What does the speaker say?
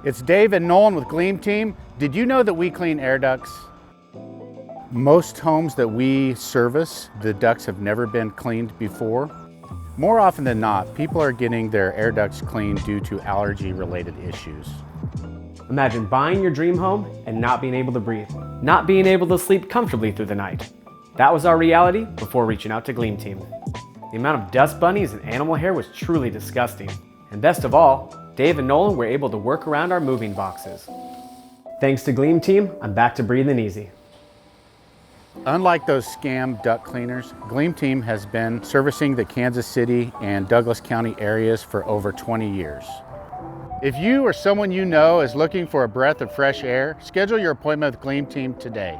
It's Dave and Nolan with Gleam Team. Did you know that we clean air ducts? Most homes that we service, the ducts have never been cleaned before. More often than not, people are getting their air ducts cleaned due to allergy-related issues. Imagine buying your dream home and not being able to breathe, not being able to sleep comfortably through the night. That was our reality before reaching out to Gleam Team. The amount of dust bunnies and animal hair was truly disgusting. And best of all, Dave and Nolan were able to work around our moving boxes. Thanks to Gleam Team, I'm back to breathing easy. Unlike those scam duct cleaners, Gleam Team has been servicing the Kansas City and Douglas County areas for over 20 years. If you or someone you know is looking for a breath of fresh air, schedule your appointment with Gleam Team today.